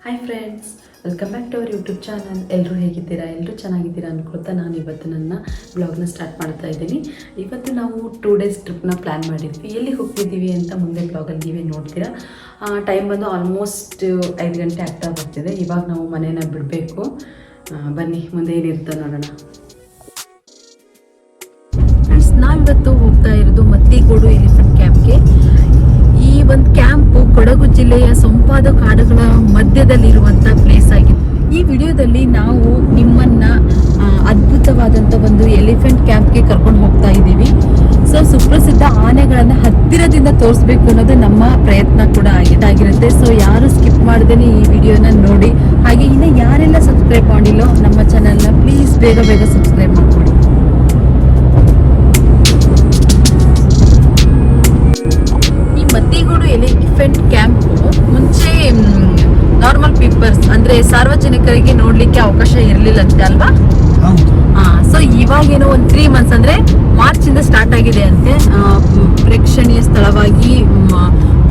Hi friends, welcome back to our YouTube channel. ಎಲ್ಲರೂ ಹೇಗಿದ್ದೀರಾ? ಎಲ್ಲರೂ ಚೆನ್ನಾಗಿದ್ದೀರಾ ಅಂದ್ಕೊಳ್ತಾ ನಾನು ಇವತ್ತು ನನ್ನ ಬ್ಲಾಗ್ನ ಸ್ಟಾರ್ಟ್ ಮಾಡ್ತಾ ಇದ್ದೀನಿ. ಇವತ್ತು ನಾವು 2 days ಟ್ರಿಪ್ನ ಪ್ಲ್ಯಾನ್ ಮಾಡಿದ್ವಿ. ಎಲ್ಲಿ ಹೋಗ್ತಿದ್ದೀವಿ ಅಂತ ಮುಂದೆ ಬ್ಲಾಗಲ್ಲಿ ನೀವೇ ನೋಡ್ತೀರಾ. ಟೈಮ್ ಬಂದು ಆಲ್ಮೋಸ್ಟ್ 5 ಗಂಟೆ ಆಗ್ತಾ ಬರ್ತಿದೆ. ಇವಾಗ ನಾವು ಮನೇನ ಬಿಡಬೇಕು. ಬನ್ನಿ ಮುಂದೆ ಏನಿರುತ್ತೆ ನೋಡೋಣ. ಫ್ರೆಂಡ್ಸ್, ನಾವಿವತ್ತು ಹೋಗ್ತಾ ಇರೋದು ಮತ್ತಿಗೋಡು ಎಲಿಫೆಂಟ್ ಕ್ಯಾಂಪ್ಗೆ. ಈ ಒಂದು ಕ್ಯಾಂಪು ಕೊಡಗು ಜಿಲ್ಲೆಯ ಸೊಂಪಾದ ಕಾಡುಗಳ ಮಧ್ಯದಲ್ಲಿರುವಂಥ ಪ್ಲೇಸ್ ಆಗಿದೆ. ಈ ವಿಡಿಯೋದಲ್ಲಿ ನಾವು ನಿಮ್ಮನ್ನ ಅದ್ಭುತವಾದಂಥ ಒಂದು ಎಲಿಫೆಂಟ್ ಕ್ಯಾಂಪ್ಗೆ ಕರ್ಕೊಂಡು ಹೋಗ್ತಾ ಇದ್ದೀವಿ. ಸೊ ಸುಪ್ರಸಿದ್ಧ ಆನೆಗಳನ್ನು ಹತ್ತಿರದಿಂದ ತೋರಿಸ್ಬೇಕು ಅನ್ನೋದು ನಮ್ಮ ಪ್ರಯತ್ನ ಕೂಡ ಆಗಿರುತ್ತೆ. ಸೊ ಯಾರು ಸ್ಕಿಪ್ ಮಾಡ್ದೇನೆ ಈ ವಿಡಿಯೋನ ನೋಡಿ. ಹಾಗೆ ಇನ್ನು ಯಾರೆಲ್ಲ ಸಬ್ಸ್ಕ್ರೈಬ್ ಮಾಡಿಲ್ಲೋ ನಮ್ಮ ಚಾನಲ್ನ ಪ್ಲೀಸ್ ಬೇಗ ಸಬ್ಸ್ಕ್ರೈಬ್ ಮಾಡ್ಕೊಡಿ. ಮತ್ತಿಗೋಡು ಎಲಿಫೆಂಟ್ ಕ್ಯಾಂಪು ಮುಂಚೆ ನಾರ್ಮಲ್ ಪೀಪಲ್ಸ್ ಅಂದ್ರೆ ಸಾರ್ವಜನಿಕರಿಗೆ ನೋಡ್ಲಿಕ್ಕೆ ಅವಕಾಶ ಇರಲಿಲ್ಲಂತೆ ಅಲ್ವಾ? ಸೊ ಇವಾಗೇನೋ ಒಂದು 3 months ಅಂದ್ರೆ ಮಾರ್ಚ್ ಇಂದ ಸ್ಟಾರ್ಟ್ ಆಗಿದೆ ಅಂತೆ. ಪ್ರೇಕ್ಷಣೀಯ ಸ್ಥಳವಾಗಿ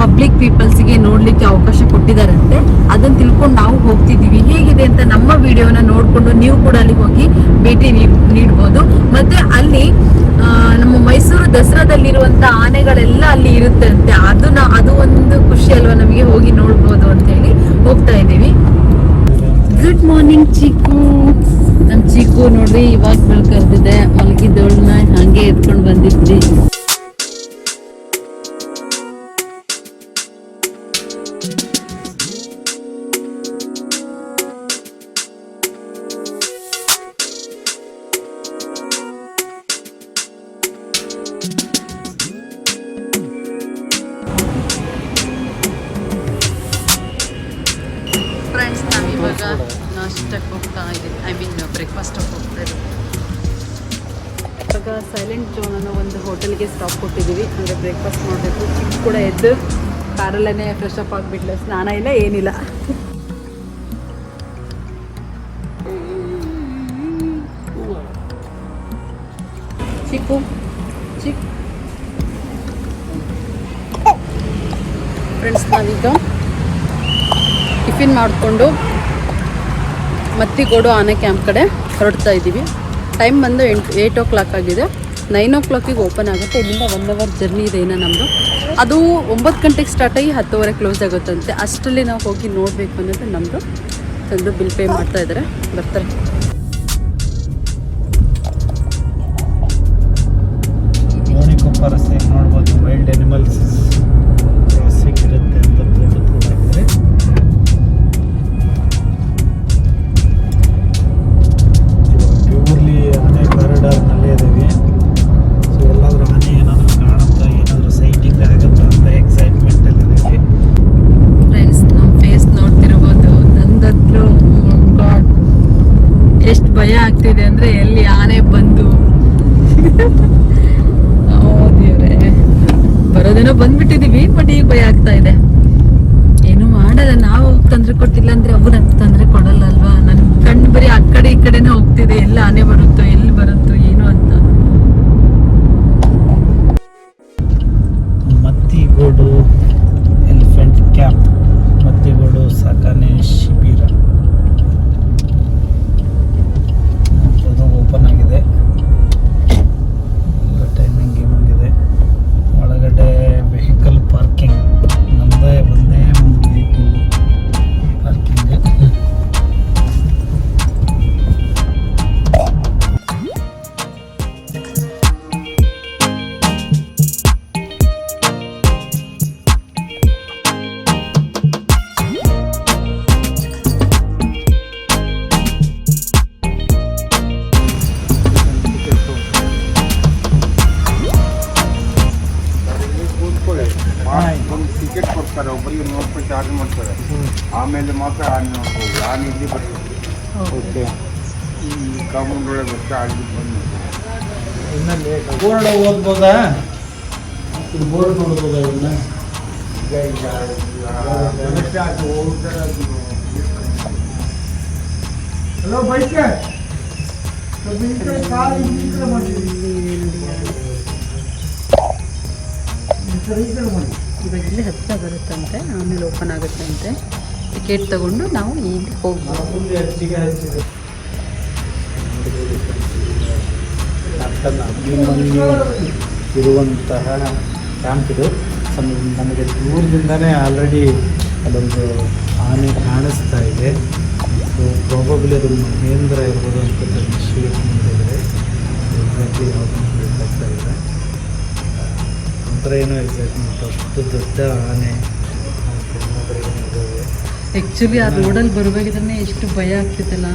ಪಬ್ಲಿಕ್ ಪೀಪಲ್ಸ್ಗೆ ನೋಡ್ಲಿಕ್ಕೆ ಅವಕಾಶ ಕೊಟ್ಟಿದಾರಂತೆ. ಅದನ್ನ ತಿಳ್ಕೊಂಡು ನಾವು ಹೋಗ್ತಿದ್ದೀವಿ. ಹೇಗಿದೆ ಅಂತ ನಮ್ಮ ವಿಡಿಯೋನ ನೋಡ್ಕೊಂಡು ನೀವು ಕೂಡ ಅಲ್ಲಿ ಹೋಗಿ ಭೇಟಿ ನೀಡ್ಬೋದು. ಮತ್ತೆ ಅಲ್ಲಿ ನಮ್ಮ ಮೈಸೂರು ದಸರಾದಲ್ಲಿರುವಂತ ಆನೆಗಳೆಲ್ಲ ಅಲ್ಲಿ ಇರುತ್ತೆ ಅಂತೆ. ಅದು ಒಂದು ಖುಷಿ ಅಲ್ವಾ ನಮಗೆ, ಹೋಗಿ ನೋಡ್ಬೋದು ಅಂತ ಹೇಳಿ ಹೋಗ್ತಾ ಇದ್ದೀವಿ. ಗುಡ್ ಮಾರ್ನಿಂಗ್ ಚಿಕ್ಕು. ನಮ್ ಚಿಕ್ಕು ನೋಡ್ರಿ ಇವಾಗ ಬೆಳ್ಕರ್ದಿದೆ. ಮಲಗಿದ್ದವಳನ್ನ ಹಂಗೆ ಎತ್ಕೊಂಡು ಬಂದಿದ್ವಿ. ಫ್ರೆಂಡ್ಸ್, ನಾವಿವಾಗ ನಾಷ್ಟಕ್ಕೆ ಹೋಗ್ತಾ ಇದ್ದೀವಿ. ಬ್ರೇಕ್ಫಾಸ್ಟ್ ಹೋಗ್ತಾ ಇದ್ದೀವಿ. ಇವಾಗ ಸೈಲೆಂಟ್ ಜೋನ್ ಅನ್ನೋ ಒಂದು ಹೋಟೆಲ್ಗೆ ಸ್ಟಾಪ್ ಕೊಟ್ಟಿದ್ದೀವಿ. ಅಂದರೆ ಬ್ರೇಕ್ಫಾಸ್ಟ್ ಮಾಡಬೇಕು. ಚಿಕ್ಕ ಕೂಡ ಎದ್ದು ಕಾರಲ್ಲೇ ಫ್ರೆಶ್ ಅಪ್ ಆಗಿಬಿಟ್ಲೆ. ಸ್ನಾನ ಇಲ್ಲ ಏನಿಲ್ಲ. ಚಿಕ್ಕು ಫ್ರೆಂಡ್ಸ್, ನಾವೀಗ ಟಿಫಿನ್ ಮಾಡಿಕೊಂಡು ಮತ್ತಿಗೋಡು ಆನೆ ಕ್ಯಾಂಪ್ ಕಡೆ ಹೊರಡ್ತಾ ಇದ್ದೀವಿ. ಟೈಮ್ ಬಂದು 8 o'clock ಆಗಿದೆ. 9 o'clock ಓಪನ್ ಆಗುತ್ತೆ. ಇಲ್ಲಿಂದ 1 hour ಜರ್ನಿ ಇದೆ ಏನೋ ನಮ್ಮದು. ಅದು 9 ಗಂಟೆಗೆ ಸ್ಟಾರ್ಟ್ ಆಗಿ 10:00 ಕ್ಲೋಸ್ ಆಗುತ್ತಂತೆ. ಅಷ್ಟರಲ್ಲಿ ನಾವು ಹೋಗಿ ನೋಡಬೇಕು ಅನ್ನೋದು ನಮ್ಮದು. ತಂದು ಬಿಲ್ ಪೇ ಮಾಡ್ತಾ ಇದ್ದಾರೆ, ಬರ್ತಾರೆ. ನೋಡ್ಬೋದು ವೈಲ್ಡ್ ಅನಿಮಲ್ಸ್ ಕ್ರಾಸಿಂಗ್ ಇರುತ್ತೆ ಅಂತ ಬೋರ್ಡ್ ಕೂಡ ಹಾಕಿದ್ರೆ. ಪ್ಯೂರ್ಲಿ ಆನೆ ಕಾರಿಡಾರ್ನಲ್ಲೇ ಇದ್ದೀವಿ. ಸೊ ಎಲ್ಲಾದರೂ ಆನೆ ಏನಾದರೂ ಕಾಣುತ್ತಾ, ಏನಾದರೂ ಸೈಟಿಂಗ್ ಆಗುತ್ತಾ ಅಂತ ಎಕ್ಸೈಟ್ಮೆಂಟಲ್ಲಿದ್ದೀವಿ. ಫ್ರೆಂಡ್ಸ್, ನಮ್ಮ ಫೇಸ್ ನೋಡ್ತಿರ್ಬೋದು. ನಂದತ್ರ ಎಷ್ಟು ಭಯ ಆಗ್ತಿದೆ ಅಂದರೆ ಎಲ್ಲಿ ಆನೆ ಬಂದು ಬರೋದೇನೋ ಬಂದ್ಬಿಟ್ಟಿದೀವಿ. ಬಟ್ ಈಗ ಭಯ ಆಗ್ತಾ ಇದೆ. ಏನು ಮಾಡಲ್ಲ, ನಾವು ತೊಂದರೆ ಕೊಟ್ಟಿಲ್ಲ ಅಂದ್ರೆ ಅವು ನಮ್ಗೆ ತೊಂದರೆ ಕೊಡಲ್ಲ ಅಲ್ವಾ? ನನ್ ಕಣ್ಣು ಬರೀ ಆ ಕಡೆ ಈ ಕಡೆನೇ ಹೋಗ್ತಿದೆ. ಎಲ್ಲ ಆನೆ ಬರುತ್ತೋ ಎಲ್ಲಿ ಬರುತ್ತೋ ಏನು ಅಂತ. ಮತ್ತಿಗೋಡು ಎಲಿಫೆಂಟ್ ಕ್ಯಾಂಪ್, ಮತ್ತಿಗೋಡು ಸಾಕಾನೆ ಶಿಬಿರ ಓಪನ್ ಆಗಿದೆ. ಟೈಮಿಂಗ್ ಏನಾಗಿದೆ. ಒಳಗಡೆ ವೆಹಿಕಲ್ ಪಾರ್ಕಿಂಗ್ ನಮ್ಮದೇ ಒಂದೇ ಒಂದು ವೆಹಿಕಲ್ ಪಾರ್ಕಿಂಗ್. ಒಂದು ಟಿಕೆಟ್ ಕೊಡ್ತಾರೆ, ಒಬ್ಬರಿಗೆ 100 ರೂಪಾಯಿ ಚಾರ್ಜ್ ಮಾಡ್ತಾರೆ. ಆಮೇಲೆ ಮಾತ್ರ ಆನೆ ನೋಡ್ಬೋದು. ಆನೆ ಇಲ್ಲಿ ಬರ್ತದೆ. ಓಕೆ, ಈ ಕಾಂಪೌಂಡ್ ಒಳಗೆ ಬರ್ತದೆ. ಅಲ್ಲಿ ಬಂದು ಇನ್ನಲ್ಲಿ ಬೋರ್ಡ್ ಓದ್ಬೋದಾ? ಇದು ಬೋರ್ಡ್ ನೋಡ್ಬೋದಾ? ಇವನ್ನ ಹಲೋ ಬೈಕ್ ಇವಾಗ ಇಲ್ಲಿ ಹತ್ತಿರ ಬರುತ್ತಂತೆ, ಆಮೇಲೆ ಓಪನ್ ಆಗುತ್ತಂತೆ. ಟಿಕೆಟ್ ತಗೊಂಡು ನಾವು ಇಲ್ಲಿ ಹೋಗ್ಬೋದು. ಕ್ಯಾಪ್ಟನ್ ಅಭಿಮನ್ಯು ಇರುವಂತಹ ಕ್ಯಾಂಪ್ ಇದು. ನಮಗೆ ದೂರದಿಂದನೇ ಆಲ್ರೆಡಿ ಅದೊಂದು ಆನೆ ಕಾಣಿಸ್ತಾ ಇದೆ. ಸೊ ಪ್ರಾಬಬ್ಲಿ ಅದು ಮಹೇಂದ್ರ ಇರ್ಬೋದು ಅಂತ ಶೇಪ್ ಮಾಡಿದರೆ ಎಕ್ಸಾಕ್ಟ್ಲಿ ಯಾವುದು ಬೇಕಾಗ್ತಾ ಇದೆ. ಒಂಥರ ಏನೋ ಎಕ್ಸೈಟ್ಮೆಂಟ್, ಅಷ್ಟು ದೊಡ್ಡ ಆನೆ ಆ್ಯಕ್ಚುಲಿ ಆ ರೋಡಲ್ಲಿ ಬರುವಾಗಿದ್ರೆ ಎಷ್ಟು ಭಯ ಆಗ್ತಿತ್ತಲ್ಲ,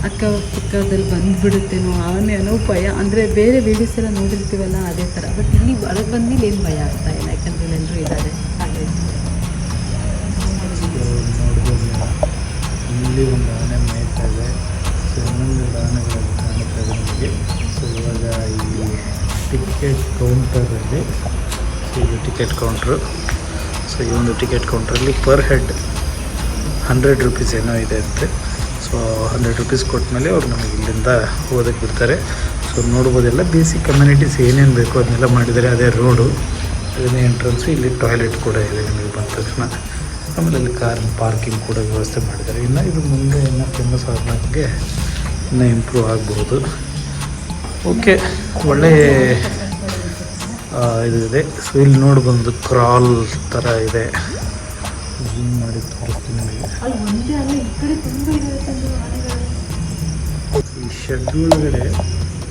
ಅಕ್ಕಪಕ್ಕದಲ್ಲಿ ಬಂದುಬಿಡುತ್ತೇನೋ ಆನೆ ಅನ್ನೋ ಭಯ. ಅಂದರೆ ಬೇರೆ ವೀಡಿಯೋಸ್ ಎಲ್ಲ ನೋಡಿರ್ತೀವಲ್ಲ ಅದೇ ಥರ. ಬಟ್ ಇಲ್ಲಿ ಒಳಗೆ ಬಂದ್ಮೇಲೆ ಏನು ಭಯ ಆಗ್ತಾ ಇಲ್ಲ, ಯಾಕಂದರೆ ಎಲ್ಲರೂ ಇದ್ದಾರೆ. ಹಾಗೆ ನೋಡ್ಬೋದು, ಇಲ್ಲಿ ಒಂದು ಆನೆ ಮೇಯ್ತಾ ಇದೆ. ಸೊ ಇನ್ನೊಂದು ಆನೆಗಳಲ್ಲಿ ಕಾಣುತ್ತಾ ಇದೆ ನಮಗೆ. ಸೊ ಇವಾಗ ಈ ಟಿಕೆಟ್ ಕೌಂಟರಲ್ಲಿ, ಸೊ ಇದು ಟಿಕೆಟ್ ಕೌಂಟ್ರು. ಸೊ ಈ ಒಂದು ಟಿಕೆಟ್ ಕೌಂಟ್ರಲ್ಲಿ ಪರ್ ಹೆಡ್ 100 ರೂಪೀಸ್ ಏನೋ ಇದೆ ಅಂತೆ. ಸೊ 100 ರೂಪೀಸ್ ಕೊಟ್ಟಮೇಲೆ ಅವ್ರು ನಮಗೆ ಇಲ್ಲಿಂದ ಓದಕ್ಕೆ ಬಿಡ್ತಾರೆ. ಸೊ ನೋಡ್ಬೋದೆಲ್ಲ ಬೇಸಿಕ್ ಕಮ್ಯುನಿಟೀಸ್ ಏನೇನು ಬೇಕೋ ಅದನ್ನೆಲ್ಲ ಮಾಡಿದ್ದಾರೆ. ಅದೇ ರೋಡು, ಅದನ್ನೇ ಎಂಟ್ರೆನ್ಸು. ಇಲ್ಲಿ ಟಾಯ್ಲೆಟ್ ಕೂಡ ಇದೆ ನಿಮಗೆ ಬಂದ ತಕ್ಷಣ. ಆಮೇಲೆ ಅಲ್ಲಿ ಕಾರ್ ಪಾರ್ಕಿಂಗ್ ಕೂಡ ವ್ಯವಸ್ಥೆ ಮಾಡಿದ್ದಾರೆ. ಇನ್ನು ಇದು ಮುಂದೆ ಇನ್ನೂ ಫೇಮಸ್ ಆಗೋಕ್ಕೆ ಇನ್ನೂ ಇಂಪ್ರೂವ್ ಆಗ್ಬೋದು. ಓಕೆ, ಒಳ್ಳೆ ಇದು ಇದೆ. ಸೊ ಇಲ್ಲಿ ನೋಡ್ಬಂದು ಕ್ರಾಲ್ ಥರ ಇದೆ. ಝೂಮ್ ಮಾಡಿ ತೋರಿಸ್ತೀನಿ ನಿಮಗೆ. ಈ ಶೆಡ್ ಒಳಗಡೆ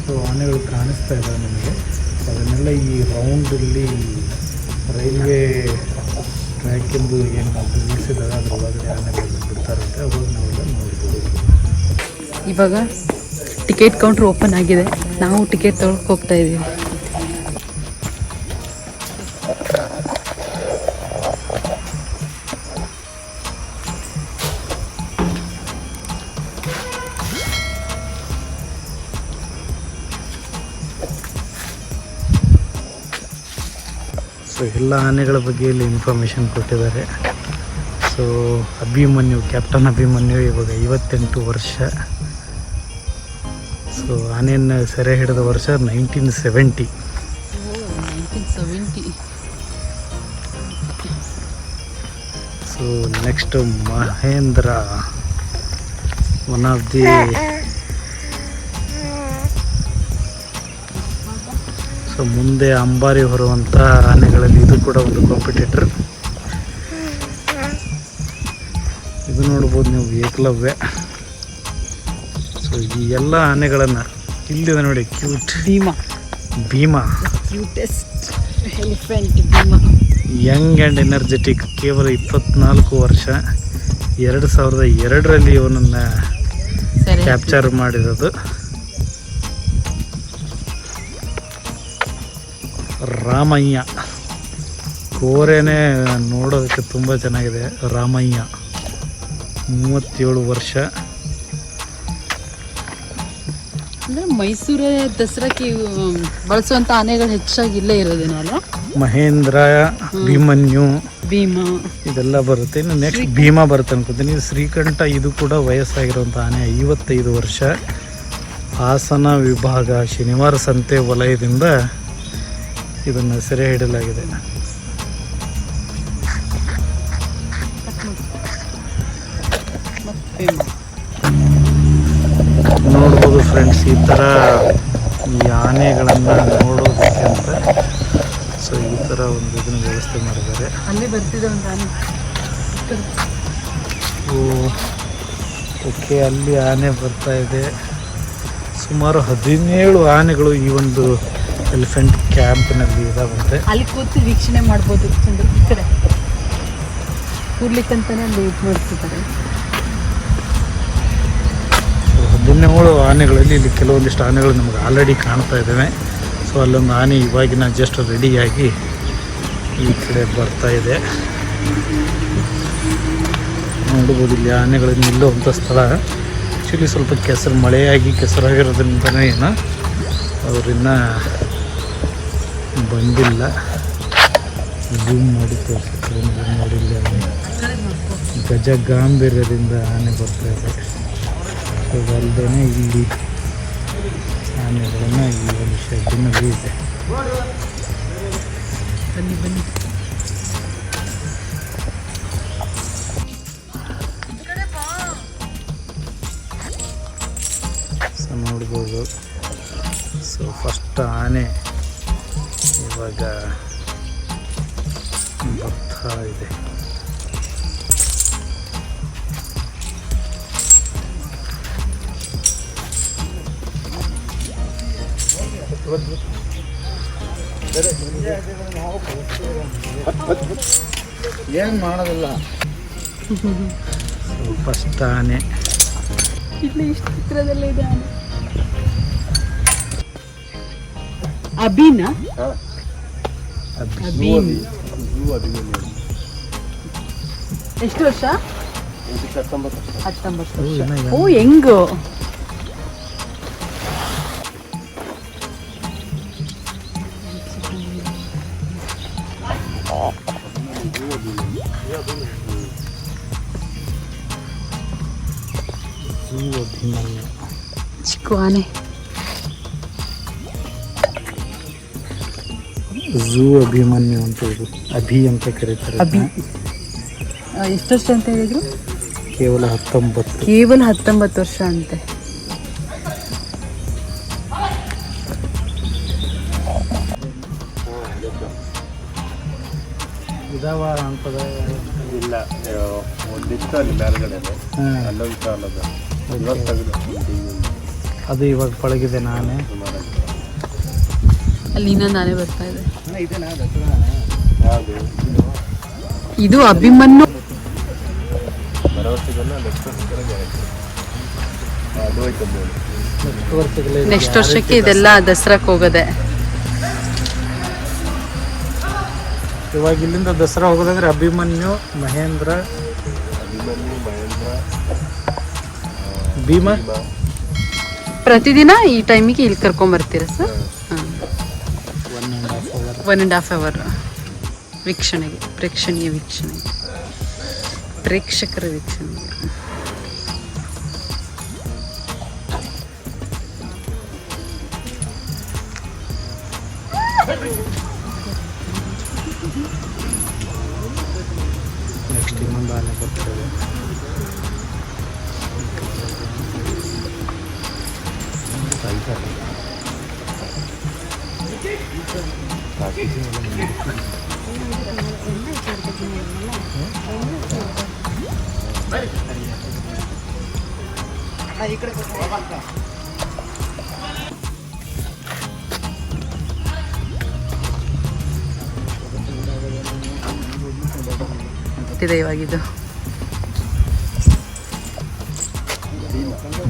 ಸೊ ಆನೆಗಳು ಕಾಣಿಸ್ತಾ ಇದ್ದಾವೆ ನಮಗೆ. ಅದನ್ನೆಲ್ಲ ಈ ರೌಂಡಲ್ಲಿ ರೈಲ್ವೆ ಟ್ರ್ಯಾಕಿಂದು ಏನು ನಿಲ್ಲಿಸಿದಾಗ ಅದ್ರ ಒಳಗಡೆ ಆನೆಗಳನ್ನು ಬಿಡ್ತಾರಂತೆ. ಅವಾಗ ನಾವೆಲ್ಲ ನೋಡ್ಬೋದು. ಇವಾಗ ಟಿಕೆಟ್ ಕೌಂಟ್ರ್ ಓಪನ್ ಆಗಿದೆ. ನಾವು ಟಿಕೆಟ್ ತೊಗೊಳಕ್ಕೆ ಹೋಗ್ತಾ ಇದ್ದೀವಿ. ಸೊ ಎಲ್ಲ ಆನೆಗಳ ಬಗ್ಗೆ ಇಲ್ಲಿ ಇನ್ಫಾರ್ಮೇಷನ್ ಕೊಟ್ಟಿದ್ದಾರೆ. ಸೊ ಅಭಿಮನ್ಯು, ಕ್ಯಾಪ್ಟನ್ ಅಭಿಮನ್ಯು ಇವಾಗ 58 ವರ್ಷ. ಸೊ ಆನೆಯನ್ನು ಸೆರೆ ಹಿಡಿದ ವರ್ಷ 1970. So next Mahendra, one of the so ಮುಂದೆ ಅಂಬಾರಿ ಹೊರುವಂಥ ಆನೆಗಳಲ್ಲಿ ಇದು ಕೂಡ ಒಂದು ಕಾಂಪಿಟೇಟರ್. ಇದು ನೋಡ್ಬೋದು ನೀವು, ಏಕಲವ್ಯ. ಸೊ ಈ ಎಲ್ಲ ಆನೆಗಳನ್ನು ಇಲ್ಲಿದೆ ನೋಡಿ. Cute Bheema, cutest elephant Bheema. Young and energetic. ಕೇವಲ 24 ವರ್ಷ. 2002ರಲ್ಲಿ ಇವನನ್ನು ಕ್ಯಾಪ್ಚರ್ ಮಾಡಿರೋದು. ರಾಮಯ್ಯ, ಕೋರೆನೇ ನೋಡೋದಕ್ಕೆ ತುಂಬ ಚೆನ್ನಾಗಿದೆ. ರಾಮಯ್ಯ 37 ವರ್ಷ. ಅಂದರೆ ಮೈಸೂರ ದಸರಾಕ್ಕೆ ಬಳಸುವಂಥ ಆನೆಗಳು ಹೆಚ್ಚಾಗಿ ಇಲ್ಲೇ ಇರೋದೇನಲ್ಲ. ಮಹೇಂದ್ರ, ಅಭಿಮನ್ಯು, ಭೀಮಾ ಇದೆಲ್ಲ ಬರುತ್ತೆ. ಇನ್ನು ನೆಕ್ಸ್ಟ್ ಭೀಮಾ ಬರುತ್ತೆ ಅನ್ಕೋತೀನಿ. ಶ್ರೀಕಂಠ, ಇದು ಕೂಡ ವಯಸ್ಸಾಗಿರುವಂಥ ಆನೆ, 55 ವರ್ಷ. ಹಾಸನ ವಿಭಾಗ ಶನಿವಾರ ಸಂತೆ ವಲಯದಿಂದ ಇದನ್ನು ಸೆರೆ ಹಿಡಿಯಲಾಗಿದೆ. ನೋಡ್ಬೋದು ಫ್ರೆಂಡ್ಸ್, ಈ ಥರ ಈ ಆನೆಗಳನ್ನು ನೋಡೋದಕ್ಕೆ ಅಂತ ಸೊ ಈ ಥರ ಒಂದು ಇದನ್ನು ವ್ಯವಸ್ಥೆ ಮಾಡಿದ್ದಾರೆ. ಅಲ್ಲೇ ಬರ್ತಿದೆ ಒಂದು ಆನೆ. ಓಕೆ, ಅಲ್ಲಿ ಆನೆ ಬರ್ತಾ ಇದೆ. ಸುಮಾರು 17 ಆನೆಗಳು ಈ ಒಂದು ಎಲಿಫೆಂಟ್ ಕ್ಯಾಂಪ್ನಲ್ಲಿ ಇದಾವಂತೆ. ಅಲ್ಲಿ ಕೂತು ವೀಕ್ಷಣೆ ಮಾಡ್ಬೋದು. ಈ ಕಡೆ ಕೂರ್ಲಿಕ್ಕಂತಾನೆ ಅಲ್ಲಿ ಇದು ಮಾಡ್ತಿದ್ದಾರೆ. 17 ಆನೆಗಳಲ್ಲಿ ಇಲ್ಲಿ ಕೆಲವೊಂದಿಷ್ಟು ಆನೆಗಳು ನಮಗೆ ಆಲ್ರೆಡಿ ಕಾಣ್ತಾ ಇದ್ದಾವೆ. ಸೊ ಅಲ್ಲೊಂದು ಆನೆ ಇವಾಗಿನ ಜಸ್ಟ್ ರೆಡಿಯಾಗಿ ಈ ಕಡೆ ಬರ್ತಾ ಇದೆ. ನೋಡ್ಬೋದು ಇಲ್ಲಿ ಆನೆಗಳು ನಿಲ್ಲುವಂಥ ಸ್ಥಳ. ಆ್ಯಕ್ಚುಲಿ ಸ್ವಲ್ಪ ಮಳೆಯಾಗಿ ಕೆಸರಾಗಿರೋದ್ರಿಂದನೇ ಏನೋ ಅವರಿನ್ನ ಬಂದಿಲ್ಲ. ಝೂಮ್ ಮಾಡಿ ತೋರಿಸ್ತಾರೆ ನೋಡಿಲ್ಲ. ಗಜ ಗಾಂಭೀರ್ಯದಿಂದ ಆನೆ ಬರ್ತಾ ಇದೆ. ಸೊ ಅಲ್ಲದೆ ಇಲ್ಲಿ ಆನೆಗಳನ್ನು ಈ ಒಂದು ಶೆಡ್ಡಿನಲ್ಲಿ ಇದೆ. ಬನ್ನಿ ಫಸ್ಟ್ ಆನೆ ಇವಾಗ ಬರ್ತಾ ಇದೆ. ಏನು ಮಾಡೋದಿಲ್ಲ. ಫಸ್ಟ್ ಆನೆ ಇಲ್ಲಿ ಇಷ್ಟು ಚಿತ್ರದಲ್ಲೇ ಇದೆ ಆನೆ. ಅಭಿನ ಅಭಿನ್ ಎಷ್ಟು ವರ್ಷ? 19 ವರ್ಷ. ಓ ಹೆಂಗು ಅಭಿಮನ್ಯು ಚಿಕ್ಕ ಆನೆ. ಝೂ ಅಭಿಮನ್ಯು ಅಂತ ಇದು ಅಭಿ ಅಂತ ಕರೀತಾರೆ. ಅಭಿ ಎಷ್ಟು ವರ್ಷ ಅಂತ ಹೇಳಿದ್ರು? ಕೇವಲ 19. ಕೇವಲ 19 ವರ್ಷ ಅಂತೆ. ಇದಾವ ಅಂತದ ಇಲ್ಲ ಒಂದಿಷ್ಟು ಅಲ್ಲಿ ಮೇಲ್ಗಡೆ ಅಲ್ಲೊಂದು ಸಾಲದ ಅದು ಇವಾಗ ಪಳಗಿದೆ ನಾನೇ. ಅಲ್ಲಿ ಇನ್ನೊಂದು ಆನೆ ಬರ್ತಾ ಇದೆ. ಯಾವುದು ಇದು ಅಭಿಮನ್ಯು. ನೆಕ್ಸ್ಟ್ ವರ್ಷಕ್ಕೆ ಇದೆಲ್ಲ ದಸರಾಕ್ಕೆ ಹೋಗೋದೆ. ಇವಾಗ ಇಲ್ಲಿಂದ ದಸರಾ ಹೋಗೋದಂದ್ರೆ ಅಭಿಮನ್ಯು, ಮಹೇಂದ್ರ, ಭೀಮಾ. ಪ್ರತಿದಿನ ಈ ಟೈಮಿಗೆ ಇಲ್ಲಿ ಕರ್ಕೊಂಬರ್ತೀರ ಸರ್? 1.5 hour ವೀಕ್ಷಣೆಗೆ, ಪ್ರೇಕ್ಷಣೀಯ ವೀಕ್ಷಣೆಗೆ, ಪ್ರೇಕ್ಷಕರ ವೀಕ್ಷಣೆಗೆ. ನೆಕ್ಸ್ಟ್ ಇನ್ನೊಂದು ಆನೆ ಬರ್ತದೆ. ಇದೆ ಇವಾಗಿದು.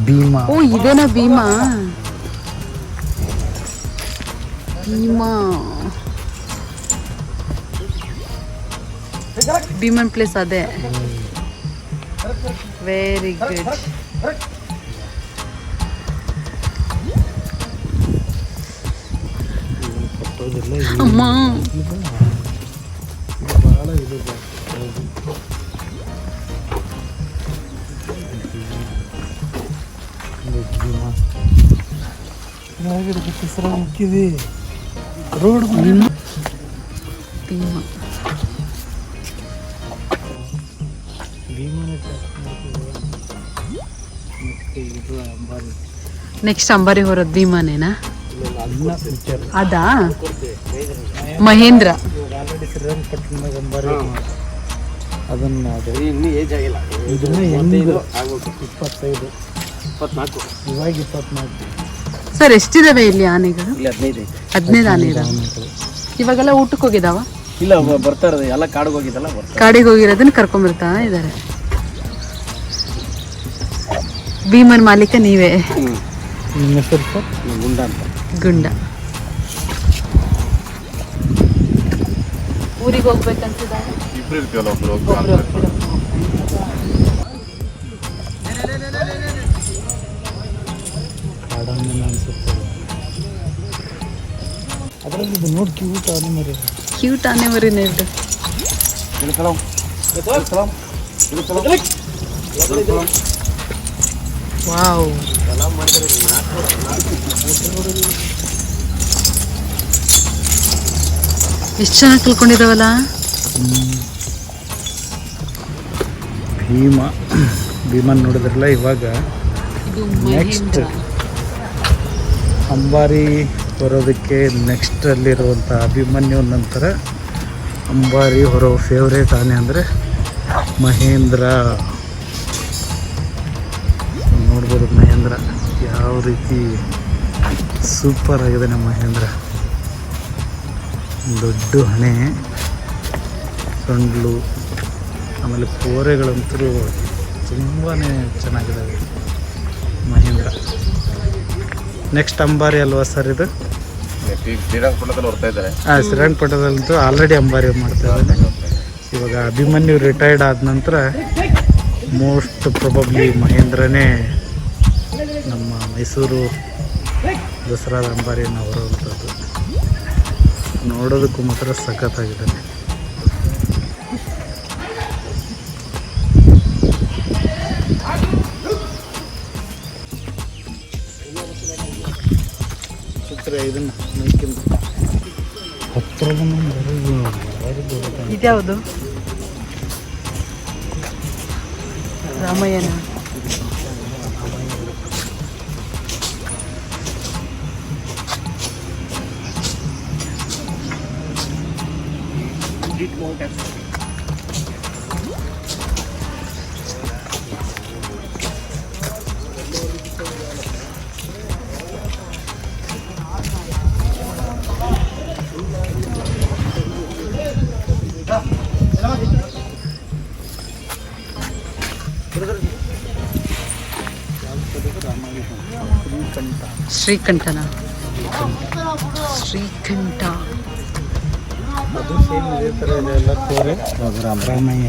ಭೀಮಾ. ಓ ಇದೇನಾ ಭೀಮಾ? ಭೀಮಾ ಭೀಮನ್ ಪ್ಲೇಸ್ ಅದೇ. Very good. ಅಮ್ಮ ಬಹಳ ಇದು ಹೆಸರು ಮುಕ್ಕಿದೆ ರೋಡ್. ಭೀಮಾ. ನೆಕ್ಸ್ಟ್ ಅಂಬಾರಿ ಹೊರದ್ ಭೀಮಾನೇನಾ? ಅದಾ ಮಹೇಂದ್ರ. ಅದನ್ನ ಇನ್ನೂ ಏಜ್ ಆಗಿಲ್ಲ. ಇದನ್ನ 25, 24 ಇವಾಗ 24. ಸರ್ ಎಷ್ಟಿದಾವೆ ಇಲ್ಲಿ ಆನೆಗಳು? ಇಲ್ಲಿ 15. 15 ಆನೆ ಇದಾವೆ. ಇವಾಗೆಲ್ಲ ಊಟಕ್ಕೆ ಹೋಗಿದಾವ? ಇಲ್ಲ ಬರ್ತಾ ಇರೋದು ಎಲ್ಲ ಕಾಡಿಗೆ ಹೋಗಿದ್ದಲ್ಲ ಬರ್ತಾರೆ. ಕಾಡಿಗೆ ಹೋಗಿರೋದನ್ನ ಕರ್ಕೊಂಡ್ಬರ್ತಾ ಇದ್ದಾರೆ. ಭೀಮನ್ ಮಾಲೀಕ ನೀವೇ? ನಿಮ್ಮ ಹೆಸರು ಸರ್? ಗುಂಡ ಅಂತ. ಗುಂಡ. ಊರಿಗೆ ಹೋಗ್ಬೇಕಂತಿದ್ದಾರೆ. ಇಬ್ರು ಇರ್ತೀವಲ್ಲ ಒಬ್ರು ಕಾಡಾನೆ ಅನ್ಸುತ್ತೆ. ಅದರಲ್ಲಿ ಇದು ನೋಡಿ ಕ್ಯೂಟ್ ಆನೆ ಮರಿ. ಕ್ಯೂಟ್ ಆನೆ ಮರಿ ನೆರಡು. ವಾವ್. ಎಷ್ಟು ಚೆನ್ನಾಗಿ ಕಲ್ಕೊಂಡಿದಾವಲ್ಲ. ಭೀಮನ್ ನೋಡಿದ್ರಲ್ಲ. ಇವಾಗ ನೆಕ್ಸ್ಟ್ ಅಂಬಾರಿ ಬರೋದಕ್ಕೆ ನೆಕ್ಸ್ಟಲ್ಲಿರುವಂಥ ಅಭಿಮನ್ಯು ನಂತರ ಅಂಬಾರಿ ಹೊರೋ ಫೇವ್ರೇಟ್ ಆನೆ ಅಂದರೆ ಮಹೇಂದ್ರ. ನೋಡ್ಬೋದು ಮಹೇಂದ್ರ ಯಾವ ರೀತಿ ಸೂಪರ್ ಆಗಿದೆ ಮಹೇಂದ್ರ. ದೊಡ್ಡ ಹಣೆ, ಸೊಂಡ್ಲು, ಆಮೇಲೆ ಕೋರೆಗಳಂತೂ ತುಂಬಾ ಚೆನ್ನಾಗಿದ್ದಾವೆ ಮಹೇಂದ್ರ. ನೆಕ್ಸ್ಟ್ ಅಂಬಾರಿ ಅಲ್ವಾ ಸರ್ ಇದು? ಶ್ರೀರಂಗಪಟ್ಟಣದಲ್ಲಿ ಹೊರ್ತಾ ಇದ್ದಾರೆ. ಹಾಂ, ಶ್ರೀರಂಗಪಟ್ಟಣದಲ್ಲಂತೂ ಆಲ್ರೆಡಿ ಅಂಬಾರಿ ಮಾಡ್ತಾ ಇದ್ದಾನೆ. ಇವಾಗ ಅಭಿಮನ್ಯು ರಿಟೈರ್ಡ್ ಆದ ನಂತರ ಮೋಸ್ಟ್ ಪ್ರೊಬಬ್ಲಿ ಮಹೇಂದ್ರನೇ ನಮ್ಮ ಮೈಸೂರು ದಸರಾದ ಅಂಬಾರಿಯನ್ನು ಹೊರುವಂಥದ್ದು. ನೋಡೋದಕ್ಕೂ ಮಾತ್ರ ಸಖತ್ತಾಗಿದ್ದಾನೆ. ಚಿತ್ರ ಇದನ್ನು ಮೈಕಿಂದ ಇದ್ಯಾವುದು? ರಾಮಾಯಣ. ಶ್ರೀಕಂಠನ ಶ್ರೀಕಂಠ ಅದು ಸೇಮ್ ಇದೇ ಥರ ಇದೆ ಎಲ್ಲ ಕೋರೆ. ರಾಮಯ್ಯ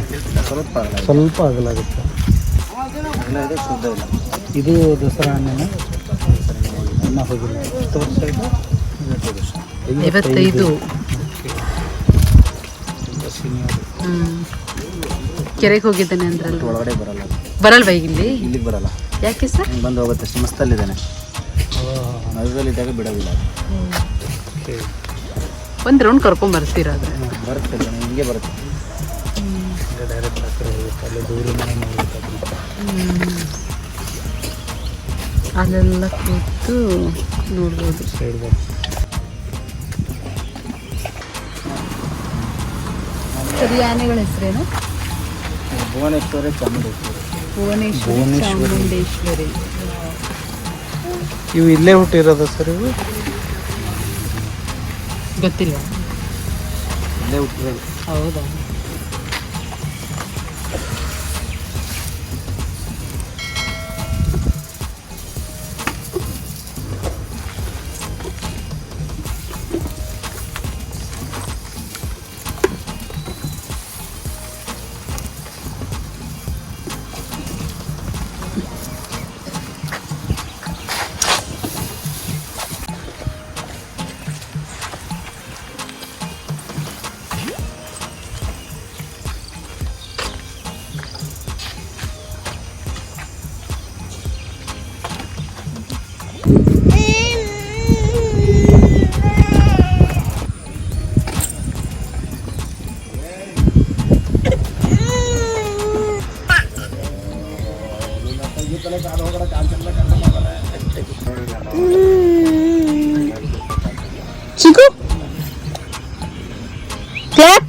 ಸ್ವಲ್ಪ ಅಗಲಾಗುತ್ತೆ. ಇದು ದಸರಾ ಹಣ್ಣನ ಇನ್ನ ಹೋಗಿಲ್ಲ. 55. ಕೆರೆಗೆ ಹೋಗಿದ್ದಾನೆ ಅಂದ್ರಲ್ಲ, ಒಳಗಡೆ ಬರಲ್ಲ. ಬರಲ್ವಾ ಇಲ್ಲಿ? ಇಲ್ಲಿಗೆ ಬರಲ್ಲ. ಯಾಕೆ ಸರ್? ಬಂದು ಹೋಗುತ್ತೆ. ಮಸ್ತಲ್ಲಿದ್ದಾನೆ, ಮಧ್ಯದಲ್ಲಿದ್ದಾಗ ಬಿಡೋದಿಲ್ಲ. ಒಂದು ರೌಂಡ್ ಕರ್ಕೊಂಡ್ ಬರ್ತೀರಾದ್ರೆ ಬರುತ್ತೆ, ಹಿಂಗೆ ಬರುತ್ತೆ. ಡೈರೆಕ್ಟ್ ಹತ್ತಿರ ಹೋಗುತ್ತೆ. ಅಲ್ಲಿ ದೂರಿಂದ ನೋಡುತ್ತೆ. ಅಲ್ಲೆಲ್ಲ ಕೂತು ನೋಡ್ಬೋದು. ಸೈಡ್ ಬರುತ್ತೆ. ಸರಿ, ಆನೆಗಳ ಹೆಸರೇನು? ಭುವನೇಶ್ವರಿ, ಚಾಮುಂಡೇಶ್ವರಿ. ಭುವನೇಶ್ವರಿ, ಚಾಮುಂಡೇಶ್ವರಿ. ಇವು ಇಲ್ಲೇ ಹುಟ್ಟಿರೋದ ಸರ್? ಇವು ಗೊತ್ತಿಲ್ಲ. ಇಲ್ಲೇ ಹುಟ್ಟಿರೋದು. ಹೌದಾ? ಚಿಕ್ಕು ಕ್ಲಾಪ್.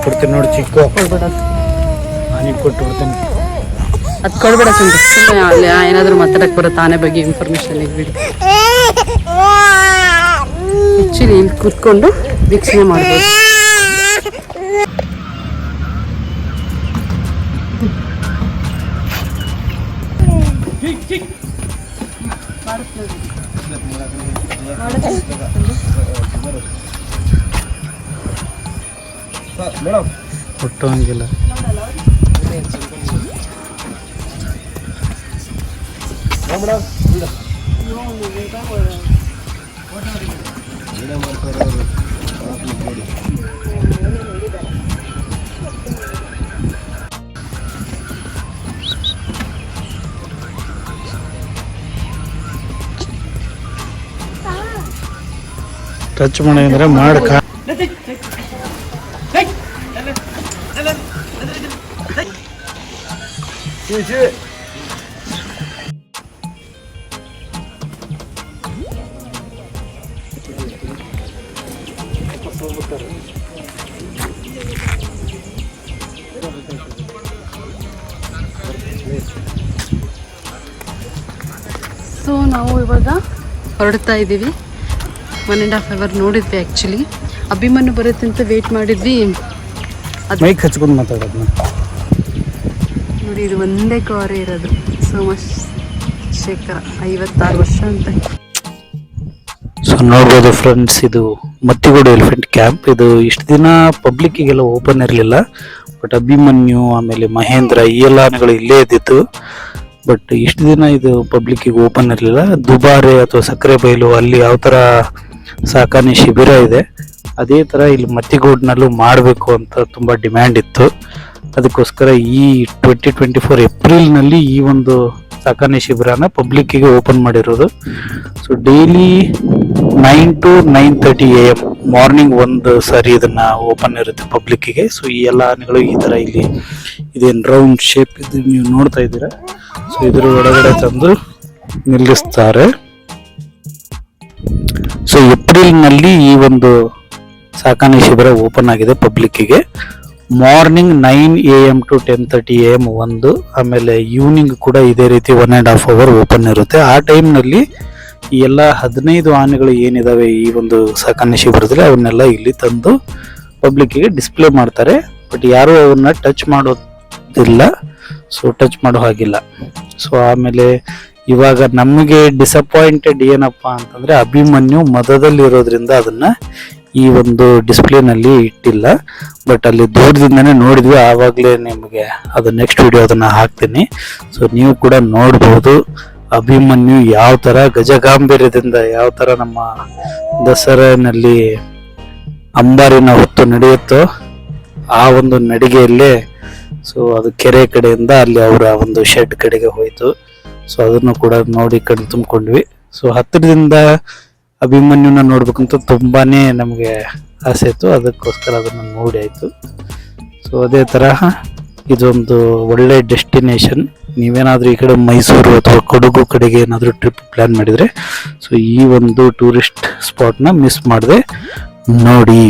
ಕೊಡ್ತೀನಿ ನೋಡಿ ಚಿಕ್ಕು, ಆನೆ ಕೊಟ್ಟು ಬಿಡ್ತೀನಿ. ಅದು ಕೊಡ್ಬೇಡ ಸುಮ್ಮನೆ ಸುಮ್ಮನೆ ಅಲ್ಲಿ ಏನಾದರೂ ಮಾತಾಡಕ್ಕೆ ಬರುತ್ತೆ ಆನೆ ಬಗ್ಗೆ ಇನ್ಫಾರ್ಮೇಶನ್ ಬಿಡಿ. ಆ್ಯಕ್ಚುಲಿ ಇಲ್ಲಿ ಕೂತ್ಕೊಂಡು ವೀಕ್ಷಣೆ ಮಾಡ್ಬೋದು. ಒಟ್ಟು ಹಂಗಿಲ್ಲ. ಟಚ್ ಮಾಡಿದ್ರೆ ಮಾಡಕ ಸೊ ನಾವು ಇವಾಗ ಹೊರಡ್ತಾ ಇದ್ದೀವಿ. 1.5 ಅವರ್ ನೋಡಿದ್ವಿ ಆ್ಯಕ್ಚುಲಿ. ಅಭಿಮನ್ಯು ಬರುತ್ತೆ ಅಂತ ವೇಟ್ ಮಾಡಿದ್ವಿ. ಮೈಕ್ ಹಚ್ಕೊಂಡು ಮಾತಾಡೋದು ನೋಡಿ, ಇದು ಒಂದೇ ಕಾರೇ ಇರೋದು. ಸೋಮಶೇಖರ 56 ವರ್ಷ ಅಂತ. ಸೊ ನೋಡ್ಬೋದು ಫ್ರೆಂಡ್ಸ್, ಇದು ಮತ್ತಿಗೋಡು ಎಲಿಫೆಂಟ್ ಕ್ಯಾಂಪ್. ಇದು ಇಷ್ಟು ದಿನ ಪಬ್ಲಿಕ್ಕಿಗೆಲ್ಲ ಓಪನ್ ಇರಲಿಲ್ಲ. ಬಟ್ ಅಭಿಮನ್ಯು ಆಮೇಲೆ ಮಹೇಂದ್ರ ಈ ಎಲ್ಲ ಆನೆಗಳು ಇಲ್ಲೇ ಇದ್ದಿತ್ತು. ಬಟ್ ಇಷ್ಟು ದಿನ ಇದು ಪಬ್ಲಿಕ್ಕಿಗೆ ಓಪನ್ ಇರಲಿಲ್ಲ. ದುಬಾರೆ ಅಥವಾ ಸಕ್ಕರೆ ಬೈಲು ಅಲ್ಲಿ ಯಾವ ಥರ ಸಾಕಾಣೆ ಶಿಬಿರ ಇದೆ, ಅದೇ ಥರ ಇಲ್ಲಿ ಮತ್ತಿಗೋಡ್ನಲ್ಲೂ ಮಾಡಬೇಕು ಅಂತ ತುಂಬ ಡಿಮ್ಯಾಂಡ್ ಇತ್ತು. ಅದಕ್ಕೋಸ್ಕರ ಈ 2024 ಏಪ್ರಿಲ್ನಲ್ಲಿ ಈ ಒಂದು ಸಾಕಾಣೆ ಶಿಬಿರನ ಪಬ್ಲಿಕ್ಕಿಗೆ ಓಪನ್ ಮಾಡಿರೋದು. So daily 9 to 9:30 AM morning ಒಂದು ಸಾರಿ ಇದನ್ನ ಓಪನ್ ಇರುತ್ತೆ ಪಬ್ಲಿಕ್ಕಿಗೆ. ಸೊ ಈ ಎಲ್ಲ ಆನೆಗಳು ಈ ಥರ ಇಲ್ಲಿ ಇದೇನು ರೌಂಡ್ ಶೇಪ್ ಇದು ನೀವು ನೋಡ್ತಾ ಇದ್ದೀರಾ. ಸೊ ಇದ್ರ ಒಳಗಡೆ ತಂದು ನಿಲ್ಲಿಸ್ತಾರೆ. ಸೊ ಏಪ್ರಿಲ್ನಲ್ಲಿ ಈ ಒಂದು ಸಾಕಾಣೆ ಶಿಬಿರ ಓಪನ್ ಆಗಿದೆ ಪಬ್ಲಿಕ್ಕಿಗೆ. ಮಾರ್ನಿಂಗ್ 9 AM to 10:30 AM ಒಂದು, ಆಮೇಲೆ ಈವ್ನಿಂಗ್ ಕೂಡ ಇದೇ ರೀತಿ 1.5 hour ಓಪನ್ ಇರುತ್ತೆ. ಆ ಟೈಮ್ನಲ್ಲಿ ಈ ಎಲ್ಲ 15 ಆನೆಗಳು ಏನಿದಾವೆ ಈ ಒಂದು ಸಾಕಾಣೆ ಶಿಬಿರದಲ್ಲಿ ಅವನ್ನೆಲ್ಲ ಇಲ್ಲಿ ತಂದು ಪಬ್ಲಿಕ್ಕಿಗೆ ಡಿಸ್ಪ್ಲೇ ಮಾಡ್ತಾರೆ. ಬಟ್ ಯಾರು ಅವನ್ನ ಟಚ್ ಮಾಡೋದಿಲ್ಲ. ಸೊ ಟಚ್ ಮಾಡೋ ಹಾಗಿಲ್ಲ. ಸೊ ಆಮೇಲೆ ಇವಾಗ ನಮಗೆ ಡಿಸಪಾಯಿಂಟೆಡ್ ಏನಪ್ಪ ಅಂತಂದ್ರೆ ಅಭಿಮನ್ಯು ಮದದಲ್ಲಿ ಇರೋದ್ರಿಂದ ಅದನ್ನ ಈ ಒಂದು ಡಿಸ್ಪ್ಲೇನಲ್ಲಿ ಇಟ್ಟಿಲ್ಲ. ಬಟ್ ಅಲ್ಲಿ ದೂರದಿಂದನೇ ನೋಡಿದ್ವಿ. ಆವಾಗಲೇ ನಿಮಗೆ ಅದು ನೆಕ್ಸ್ಟ್ ವಿಡಿಯೋ ಅದನ್ನ ಹಾಕ್ತೀನಿ. ಸೊ ನೀವು ಕೂಡ ನೋಡ್ಬೋದು ಅಭಿಮನ್ಯು ಯಾವ ತರ ಗಜಗಾಂಭೀರ್ಯದಿಂದ ಯಾವ ತರ ನಮ್ಮ ದಸರಾನಲ್ಲಿ ಅಂಬಾರಿನ ಹೊತ್ತು ನಡೆಯುತ್ತೋ ಆ ಒಂದು ನಡಿಗೆಯಲ್ಲೇ ಸೊ ಅದು ಕೆರೆ ಕಡೆಯಿಂದ ಅಲ್ಲಿ ಅವರ ಒಂದು ಶೆಡ್ ಕಡೆಗೆ ಹೋಯ್ತು. ಸೊ ಅದನ್ನು ಕೂಡ ನೋಡಿ ಕಣ್ಣು ತುಂಬಿಕೊಂಡ್ವಿ. ಸೊ ಹತ್ತಿರದಿಂದ ಅಭಿಮನ್ಯುನ ನೋಡ್ಬೇಕಂತ ತುಂಬಾನೇ ನಮಗೆ ಆಸೆ ಇತ್ತು. ಅದಕ್ಕೋಸ್ಕರ ಅದನ್ನು ನೋಡಿ ಆಯ್ತು. ಸೊ ಅದೇ ತರಹ ಇದೊಂದು ಒಳ್ಳೆ ಡೆಸ್ಟಿನೇಷನ್. ನೀವೇನಾದ್ರೂ ಈ ಕಡೆ ಮೈಸೂರು ಅಥವಾ ಕೊಡಗು ಕಡೆಗೆ ಏನಾದರೂ ಟ್ರಿಪ್ ಪ್ಲಾನ್ ಮಾಡಿದ್ರೆ ಸೊ ಈ ಒಂದು ಟೂರಿಸ್ಟ್ ಸ್ಪಾಟ್ನ ಮಿಸ್ ಮಾಡದೆ ನೋಡಿ.